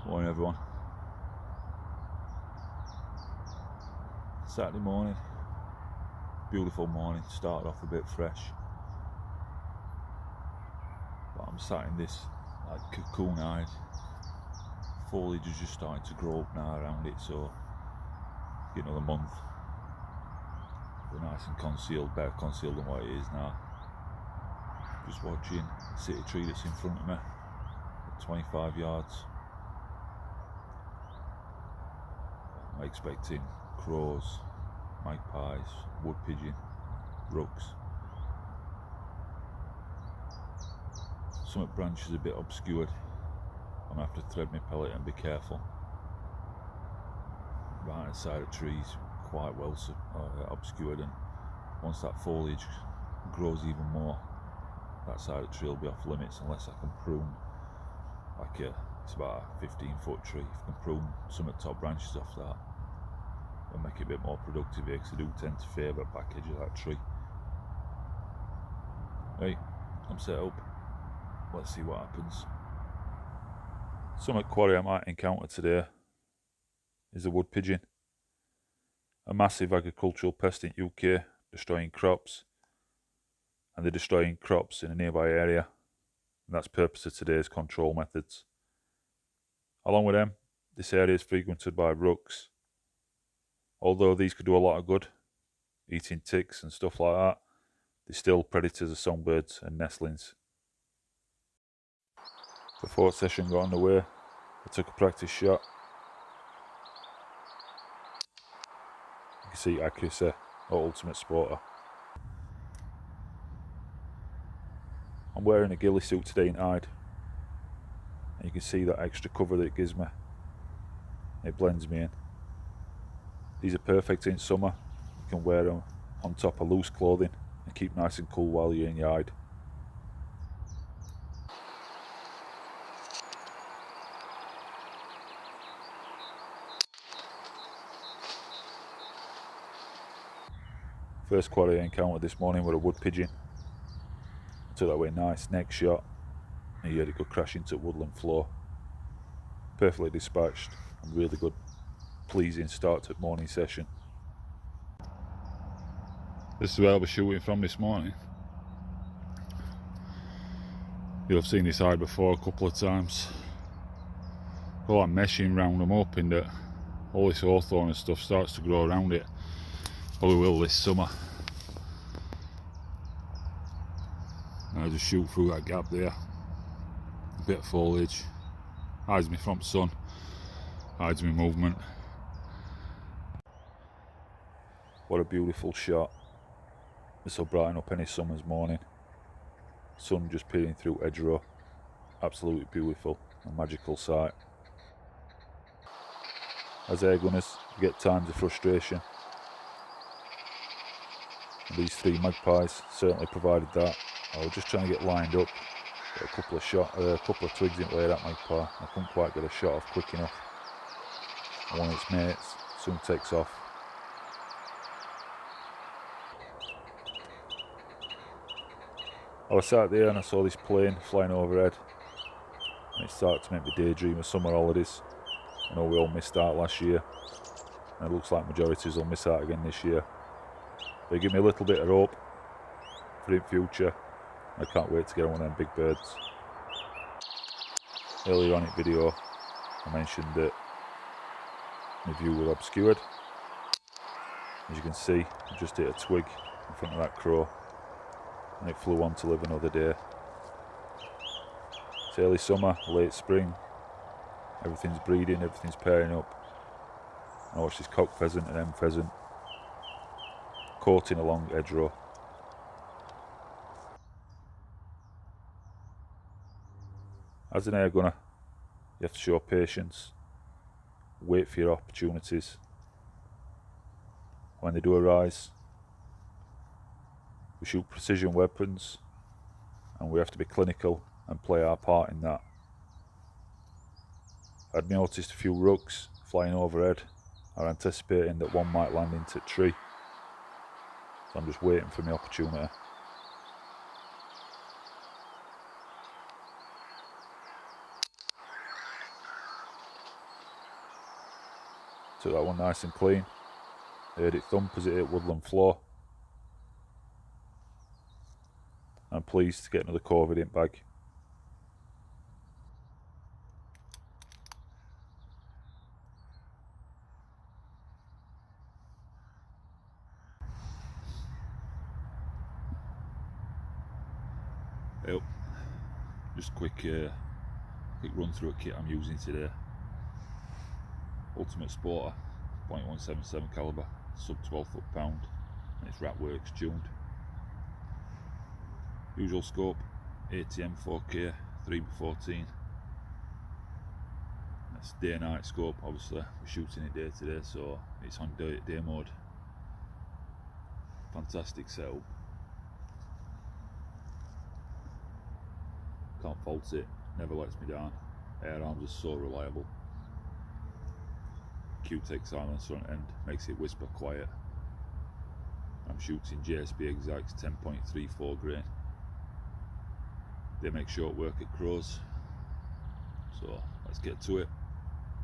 Morning everyone. Saturday morning, beautiful morning, started off a bit fresh. But I'm sat in this like cocoon-eyed. Foliage is just starting to grow up now around it, so get another month. We're nice and concealed, better concealed than what it is now. Just watching the city tree that's in front of me at 25 yards. I'm expecting crows, magpies, wood pigeon, rooks. Some branches a bit obscured. I'm going to have to thread my pellet and be careful. Right inside of trees, quite well obscured, and once that foliage grows even more, that side of the tree will be off limits unless I can prune. It's about a 15-foot tree. If I can prune some of the top branches off that, it'll make it a bit more productive here, because I do tend to favour the back edge of that tree. Right, I'm set up. Let's see what happens. Some quarry I might encounter today is the wood pigeon. A massive agricultural pest in UK, destroying crops, and they're destroying crops in a nearby area, and that's the purpose of today's control methods. Along with them, this area is frequented by rooks. Although these could do a lot of good, eating ticks and stuff like that, they're still predators of songbirds and nestlings. Before the session got underway, I took a practice shot. You can see accuracy at ultimate sporter. I'm wearing a ghillie suit today in hide, and you can see that extra cover that it gives me. It blends me in. These are perfect in summer. You can wear them on top of loose clothing and keep nice and cool while you're in your hide. First quarry I encountered this morning was a wood pigeon. I took that with a nice neck shot, and you heard it go crash into woodland floor. Perfectly dispatched, and really good, pleasing start to the morning session. This is where I'll be shooting from this morning. You'll have seen this hide before a couple of times. All that meshing round them up, in that all this hawthorn and stuff starts to grow around it. Probably will this summer. And I just shoot through that gap there. A bit of foliage. Hides me from sun. Hides me movement. What a beautiful shot. This will brighten up any summer's morning. Sun just peering through Hedgerow. Absolutely beautiful. A magical sight. As air gunners, you get times of frustration. And these three magpies certainly provided that. I was just trying to get lined up. Got a couple of twigs in the way of that magpie. I couldn't quite get a shot off quick enough. And one of its mates soon takes off. I was sat there and I saw this plane flying overhead, and it started to make me daydream of summer holidays. I know we all missed out last year, and it looks like majorities will miss out again this year. They give me a little bit of hope for the future. I can't wait to get on one of them big birds. Earlier on in the video, I mentioned that my view was obscured. As you can see, I just hit a twig in front of that crow, and it flew on to live another day. It's early summer, late spring. Everything's breeding, everything's pairing up. I watch this cock pheasant and hen pheasant courting along Hedgerow. As an air gunner, you have to show patience, wait for your opportunities. When they do arise, we shoot precision weapons, and we have to be clinical and play our part in that. I'd noticed a few rooks flying overhead, are anticipating that one might land into a tree. So I'm just waiting for my opportunity. Took that one nice and clean. Heard it thump as it hit woodland floor. I'm pleased to get another COVID in bag. Yep. Just quick run through a kit I'm using today. Ultimate Sporter, .177 caliber, sub 12 foot-pound, and it's Ratworks tuned. Usual scope, ATM 4K 3x14. That's day and night scope. Obviously we're shooting it day to day, so it's on day mode. Fantastic setup. Can't fault it, never lets me down. Air arms are so reliable. Q-Tech silence front end makes it whisper quiet. I'm shooting JSB Exacts 10.34 grain. They make short work at crows. So let's get to it.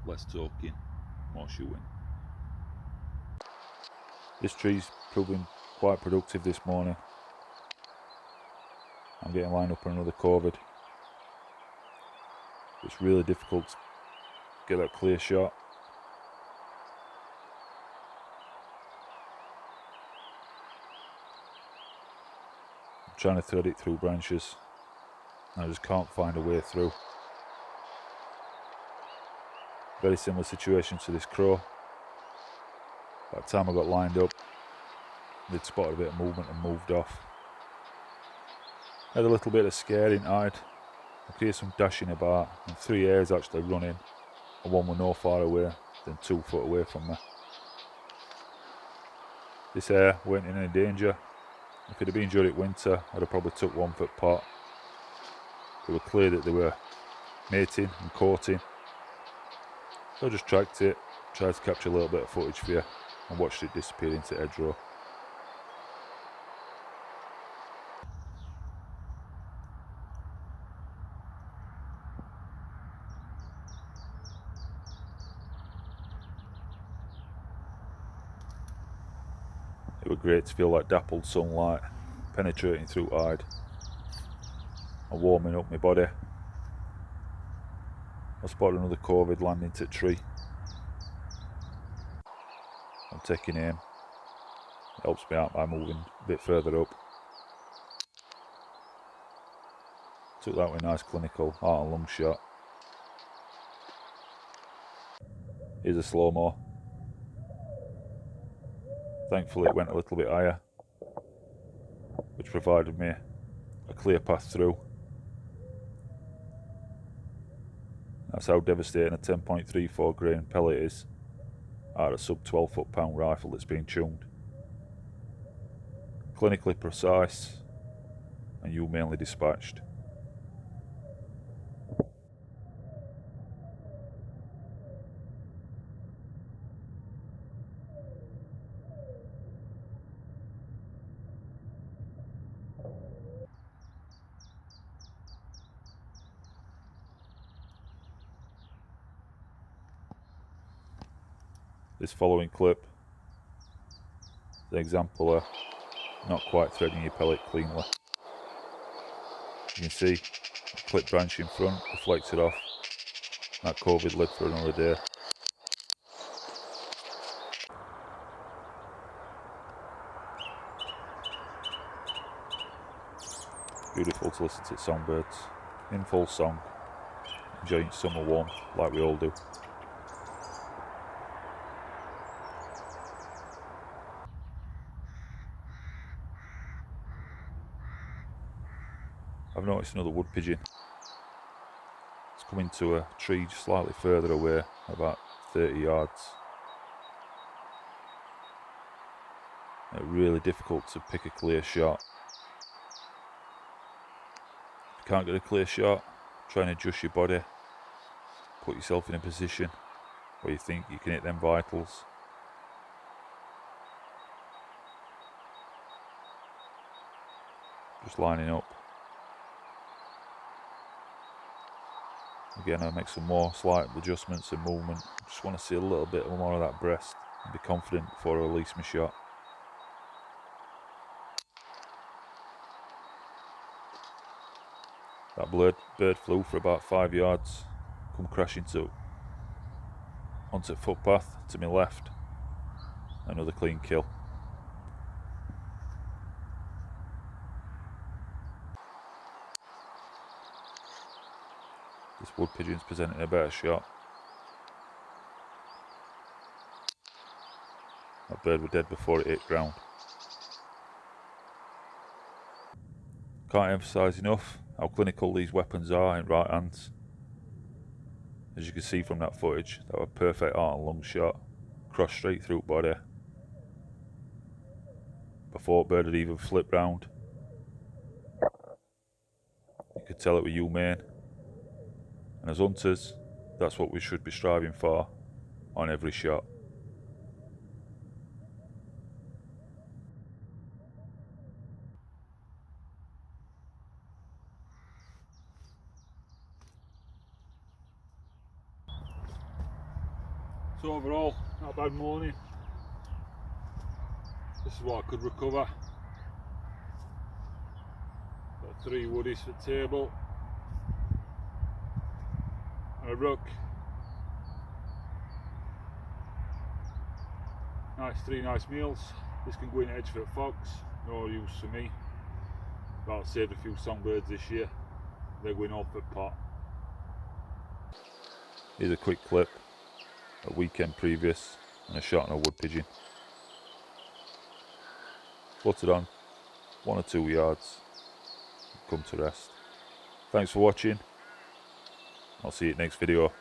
Less talking, more shooting. This tree's proving quite productive this morning. I'm getting lined up for another COVID. It's really difficult to get that clear shot. I'm trying to thread it through branches. I just can't find a way through. Very similar situation to this crow. By the time I got lined up, they'd spotted a bit of movement and moved off. Had a little bit of scaring hide. I could hear some dashing about, and 3 hares actually running, and one were no far away than 2 foot away from me. This hare weren't in any danger. If it had been during winter, I'd have probably took 1 foot pot. It was clear that they were mating and courting. So I just tracked it, tried to capture a little bit of footage for you, and watched it disappear into Hedgerow. It was great to feel that dappled sunlight penetrating through hide and warming up my body. I spotted another COVID landing to a tree. I'm taking aim. It helps me out by moving a bit further up. Took that with a nice clinical heart and lung shot. Here's a slow-mo. Thankfully it went a little bit higher, which provided me a clear path through. That's how devastating a 10.34 grain pellet is out of a sub 12 foot-pound rifle that's been tuned. Clinically precise and humanely dispatched. This following clip is an example of not quite threading your pellet cleanly. You can see the clip branch in front deflected off. That COVID lived for another day. Beautiful to listen to songbirds in full song, enjoying summer warmth like we all do. I've noticed another wood pigeon. It's coming to a tree just slightly further away, about 30 yards. It's really difficult to pick a clear shot. If you can't get a clear shot, try and adjust your body. Put yourself in a position where you think you can hit them vitals. Just lining up. Again, I make some more slight adjustments and movement. Just want to see a little bit more of that breast and be confident before I release my shot. That bird flew for about 5 yards, come crashing onto the footpath to my left. Another clean kill. This wood pigeon's presenting a better shot. That bird was dead before it hit ground. Can't emphasise enough how clinical these weapons are in right hands. As you can see from that footage, that was a perfect heart and lung shot, crossed straight through body. Before the bird had even flipped round. You could tell it was humane. And as hunters, that's what we should be striving for on every shot. So overall, not a bad morning. This is what I could recover. Got 3 woodies for the table. And a rook. Three nice meals. This can go in Hedgerow fox, no use for me. But I've saved a few songbirds this year. They're going off at pot. Here's a quick clip, a weekend previous, and a shot on a wood pigeon. Fluttered on 1 or 2 yards, come to rest. Thanks for watching. I'll see you next video.